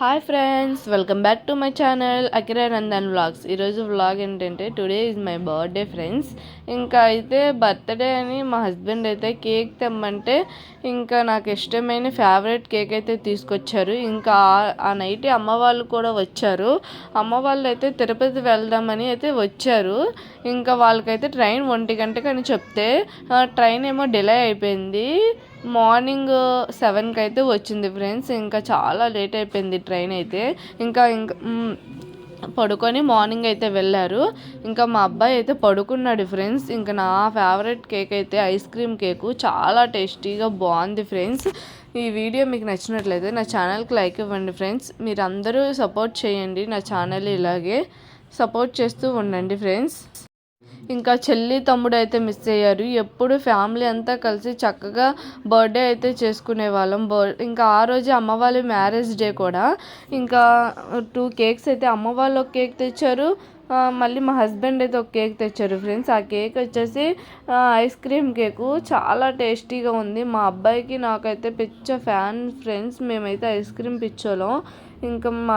Hi friends, welcome back to my channel Akira Nandan vlogs. ఈరోజు vlog ఏంటంటే today is my birthday friends. ఇంకా అయితే birthday అని మా హస్బెండ్ అయితే కేక్ తెమ్మంటే ఇంకా నాకు ఇష్టమైన ఫేవరెట్ కేక్ అయితే తీసుకొచ్చారు. ఇంకా ఆ నైట్ అమ్మ వాళ్ళు కూడా వచ్చారు. అమ్మ వాళ్ళు అయితే తిరుపతి వెళ్దామని అయితే వచ్చారు. ఇంకా వాళ్ళకైతే ట్రైన్ 1 గంటకి అని చెప్తే ట్రైన్ ఏమో డిలే అయిపోయింది. మార్నింగ్ 7కి అయితే వచ్చింది ఫ్రెండ్స్. ఇంకా చాలా లేట్ అయిపోయింది ట్రైన్ అయితే. ఇంకా పడుకొని మార్నింగ్ అయితే వెళ్ళారు. ఇంకా మా అబ్బాయి అయితే పడుకున్నాడు ఫ్రెండ్స్. ఇంకా నా ఫేవరెట్ కేక్ అయితే ఐస్ క్రీమ్ కేకు, చాలా టేస్టీగా బాగుంది ఫ్రెండ్స్. ఈ వీడియో మీకు నచ్చినట్లయితే నా ఛానల్కి లైక్ ఇవ్వండి ఫ్రెండ్స్. మీరు అందరూ సపోర్ట్ చేయండి, నా ఛానల్ ఇలాగే సపోర్ట్ చేస్తూ ఉండండి ఫ్రెండ్స్. ఇంకా చెల్లి తమ్ముడు అయితే మిస్ అయ్యారు. ఎప్పుడు ఫ్యామిలీ అంతా కలిసి చక్కగా బర్త్డే అయితే చేసుకునే వాళ్ళం. ఇంకా ఆ రోజు అమ్మ వాళ్ళ మ్యారేజ్ డే కూడా. ఇంకా 2 కేక్స్ అయితే అమ్మ వాళ్ళు ఒక కేక్ తెచ్చారు, మళ్ళీ మా హస్బెండ్ అయితే ఒక కేక్ తెచ్చారు ఫ్రెండ్స్. ఆ కేక్ వచ్చేసి ఐస్ క్రీమ్ కేకు, చాలా టేస్టీగా ఉంది. మా అబ్బాయికి నాకైతే పిచ్చ ఫ్యాన్ ఫ్రెండ్స్. మేమైతే ఐస్ క్రీమ్ పిచ్చోళ్ళం. ఇంకా మా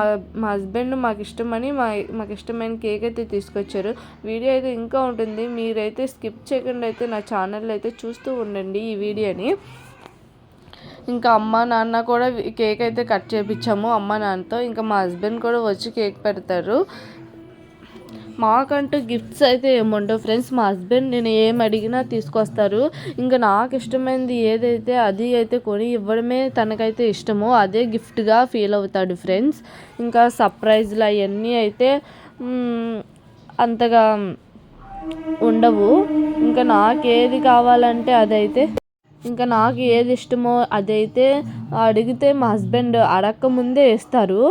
హస్బెండ్ మాకు ఇష్టమైన కేక్ అయితే తీసుకొచ్చారు. వీడియో అయితే ఇంకా ఉంటుంది, మీరైతే స్కిప్ చేయకుండా అయితే నా ఛానల్ అయితే చూస్తూ ఉండండి ఈ వీడియోని. ఇంకా అమ్మ నాన్న కూడా కేక్ అయితే కట్ చేయించాము అమ్మ నాన్నతో. ఇంకా మా హస్బెండ్ కూడా వచ్చి కేక్ పెడతారు. మాకంటూ గిఫ్ట్స్ అయితే ఏముండవు ఫ్రెండ్స్. మా హస్బెండ్ నేను ఏం అడిగినా తీసుకొస్తారు. ఇంకా నాకు ఇష్టమైనది ఏదైతే అది అయితే కొని ఇవ్వడమే తనకైతే ఇష్టమో అదే గిఫ్ట్గా ఫీల్ అవుతాడు ఫ్రెండ్స్. ఇంకా సర్ప్రైజ్లు అవన్నీ అయితే అంతగా ఉండవు. ఇంకా నాకు ఏది కావాలంటే అదైతే, ఇంకా నాకు ఏది ఇష్టమో అదైతే అడిగితే మా హస్బెండ్ అడగక ముందే ఇస్తారు.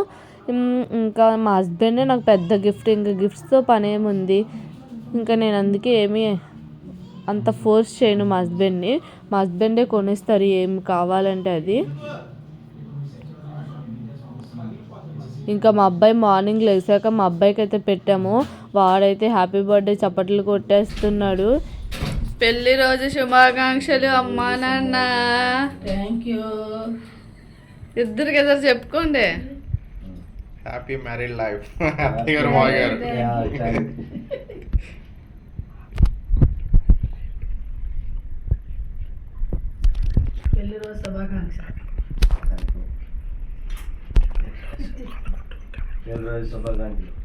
ఇంకా మా హస్బెండే నాకు పెద్ద గిఫ్ట్. ఇంకా గిఫ్ట్స్తో పని ఏముంది. ఇంకా నేను అందుకే ఏమీ అంత ఫోర్స్ చేయను మా హస్బెండ్ని. మా హస్బెండే కొనిస్తారు ఏం కావాలంటే అది. ఇంకా మా అబ్బాయి మార్నింగ్ లేచాక మా అబ్బాయికి అయితే పెట్టాము. వాడైతే హ్యాపీ బర్త్డే చప్పట్లు కొట్టేస్తున్నాడు. పెళ్లి రోజు శుభాకాంక్షలు అమ్మా నాన్న. Thank you. ఇద్దరికి ఎదురు చెప్పుకోండి. Happy married life. హ్యాపీ గారు మాగారు. పెళ్లి రోజు శుభాకాంక్షలు. పెళ్లి రోజు శుభాకాంక్షలు.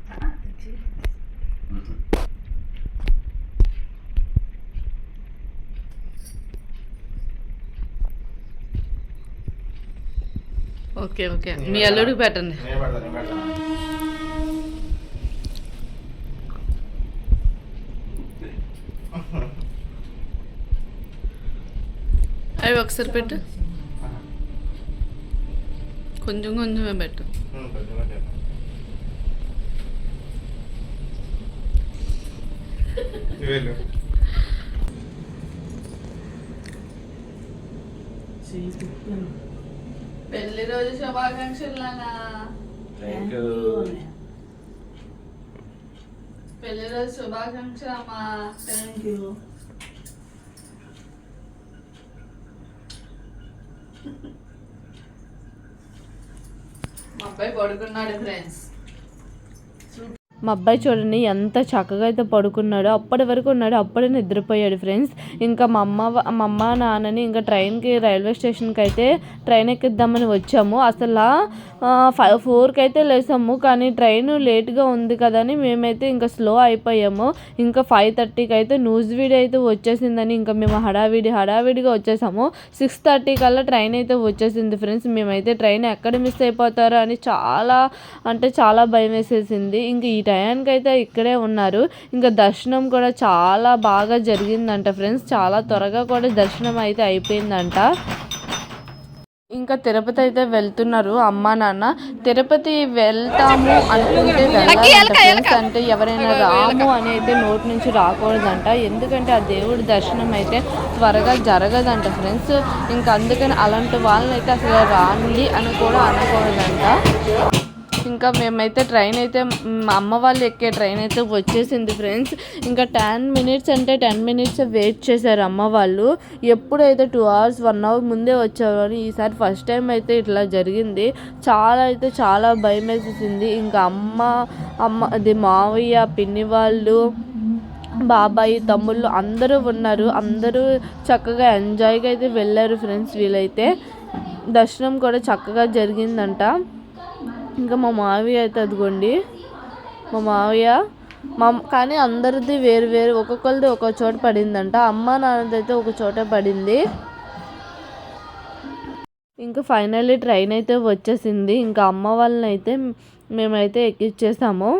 ఓకే ఓకే, మీ అల్లుడికి పెట్టండి. అవి ఒకసారి పెట్టు, కొంచెం కొంచెమే పెట్టు. పెళ్లి రోజు శుభాకాంక్షలు నాన్న. పెళ్లి రోజు శుభాకాంక్షలు అమ్మా. Thank you. మా అబ్బాయి పడుకున్నాడు ఫ్రెండ్స్. మా అబ్బాయి చూడండి ఎంత చక్కగా అయితే పడుకున్నాడు. అప్పటి వరకు ఉన్నాడు, అప్పుడే నిద్రపోయాడు ఫ్రెండ్స్. ఇంకా మా అమ్మ నాన్నని ఇంకా ట్రైన్కి రైల్వే స్టేషన్కి అయితే ట్రైన్ ఎక్కిద్దామని వచ్చాము. అసలు 4కి అయితే లేసాము, కానీ ట్రైన్ లేట్గా ఉంది కదా అని మేమైతే ఇంకా స్లో అయిపోయాము. ఇంకా 5:30కి అయితే న్యూస్ వీడియో అయితే వచ్చేసిందని ఇంకా మేము హడావిడిగా వచ్చేసాము. 6:30 కల్లా ట్రైన్ అయితే వచ్చేసింది ఫ్రెండ్స్. మేమైతే ట్రైన్ ఎక్కడ మిస్ అయిపోతారో అని చాలా భయం వేసేసింది. ఇంకా ఈ టయానికి అయితే ఇక్కడే ఉన్నారు. ఇంకా దర్శనం కూడా చాలా బాగా జరిగిందంట ఫ్రెండ్స్. చాలా త్వరగా కూడా దర్శనం అయితే అయిపోయిందంట. ఇంకా తిరుపతి అయితే వెళ్తున్నారు అమ్మా నాన్న. తిరుపతి వెళ్తాము అనుకుంటే వెళ్ళాలంట. అంటే ఎవరైనా రాము అని అయితే నోటి నుంచి రాకూడదంట. ఎందుకంటే ఆ దేవుడి దర్శనం అయితే త్వరగా జరగదంట ఫ్రెండ్స్. ఇంకా అందుకని అలాంటి వాళ్ళని అయితే అసలు రాండి అని కూడా అనకూడదంట. ఇంకా మేమైతే ట్రైన్ అయితే మా అమ్మ వాళ్ళు ఎక్కే ట్రైన్ అయితే వచ్చేసింది ఫ్రెండ్స్. ఇంకా 10 మినిట్స్ అంటే 10 మినిట్స్ వెయిట్ చేశారు అమ్మ వాళ్ళు. ఎప్పుడైతే 2 hours 1 hour ముందే వచ్చారు అని ఈసారి ఫస్ట్ టైం అయితే ఇట్లా జరిగింది. చాలా భయం వేసేసింది. ఇంకా అది మావయ్య, పిన్ని వాళ్ళు, బాబాయ్, తమ్ముళ్ళు అందరూ ఉన్నారు. అందరూ చక్కగా ఎంజాయ్గా అయితే వెళ్ళారు ఫ్రెండ్స్. వీళ్ళైతే దర్శనం కూడా చక్కగా జరిగిందంట. ఇంకా మా మావయ్య అయితే అదిగోండి మా మావయ్య కానీ అందరిది వేరు ఒక్కొక్కరిది ఒక్కో చోట పడిందంట. అమ్మ నాన్నది అయితే ఒక చోట పడింది. ఇంకా ఫైనల్లీ ట్రైన్ అయితే వచ్చేసింది. ఇంకా అమ్మ వాళ్ళని అయితే మేమైతే ఎక్కిచ్చేసాము.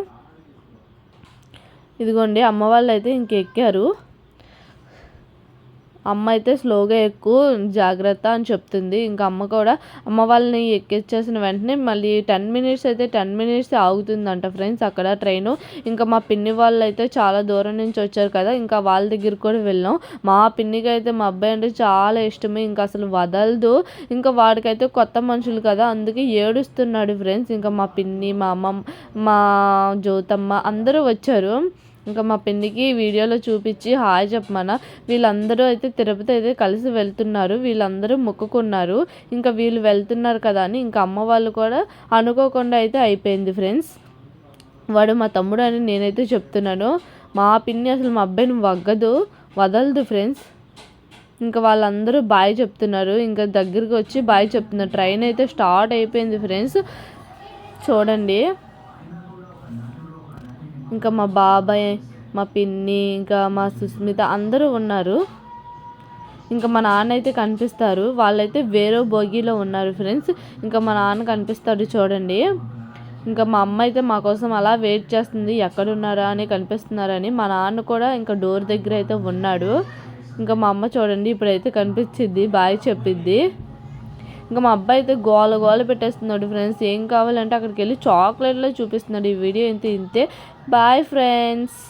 ఇదిగోండి అమ్మ వాళ్ళు అయితే ఎక్కారు. అమ్మ అయితే స్లోగా ఎక్కువ జాగ్రత్త అని చెప్తుంది. ఇంకా అమ్మ వాళ్ళని ఎక్కిచ్చేసిన వెంటనే మళ్ళీ 10 మినిట్స్ ఆగుతుందంట ఫ్రెండ్స్ అక్కడ ట్రైను. ఇంకా మా పిన్ని వాళ్ళు అయితే చాలా దూరం నుంచి వచ్చారు కదా, ఇంకా వాళ్ళ దగ్గరికి కూడా వెళ్ళాం. మా పిన్నికి అయితే మా అబ్బాయి అంటే చాలా ఇష్టమే, ఇంకా అసలు వదలదు. ఇంకా వాడికైతే కొత్త మనుషులు కదా, అందుకే ఏడుస్తున్నాడు ఫ్రెండ్స్. ఇంకా మా పిన్ని, మా అమ్మ, మా జ్యోతమ్మ అందరూ వచ్చారు. ఇంకా మా పిన్నికి వీడియోలో చూపించి హాయ్ చెప్పమన్నా. వీళ్ళందరూ అయితే తిరుపతి అయితే కలిసి వెళ్తున్నారు. వీళ్ళందరూ మొక్కుకున్నారు. ఇంకా వీళ్ళు వెళ్తున్నారు కదా అని ఇంకా అమ్మ వాళ్ళు కూడా అనుకోకుండా అయితే అయిపోయింది ఫ్రెండ్స్. వాడు మా తమ్ముడు అని నేనైతే చెప్తున్నాను. మా పిన్ని అసలు మా అబ్బాయిని వదలదు ఫ్రెండ్స్. ఇంకా వాళ్ళందరూ బాయ్ చెప్తున్నారు. ఇంకా దగ్గరికి వచ్చి బాయ్ చెప్తున్నారు. ట్రైన్ అయితే స్టార్ట్ అయిపోయింది ఫ్రెండ్స్. చూడండి ఇంకా మా బాబాయ్, మా పిన్ని, ఇంకా మా సుస్మిత అందరూ ఉన్నారు. ఇంకా మా నాన్న అయితే కనిపిస్తారు. వాళ్ళైతే వేరే బోగీలో ఉన్నారు ఫ్రెండ్స్. ఇంకా మా నాన్న కనిపిస్తాడు చూడండి. ఇంకా మా అమ్మ అయితే మా కోసం అలా వెయిట్ చేస్తుంది, ఎక్కడున్నారా అని కనిపిస్తున్నారని. మా నాన్న కూడా ఇంకా డోర్ దగ్గర అయితే ఉన్నాడు. ఇంకా మా అమ్మ చూడండి ఇప్పుడైతే కనిపించిద్ది, బాయ్ చెప్పిద్ది. ఇంకా మా అబ్బాయి అయితే గోల పెట్టేస్తున్నాడు ఫ్రెండ్స్. ఏం కావాలంటే అక్కడికి వెళ్ళి చాక్లెట్లో చూపిస్తున్నాడు. ఈ వీడియో ఇంతే. Bye friends.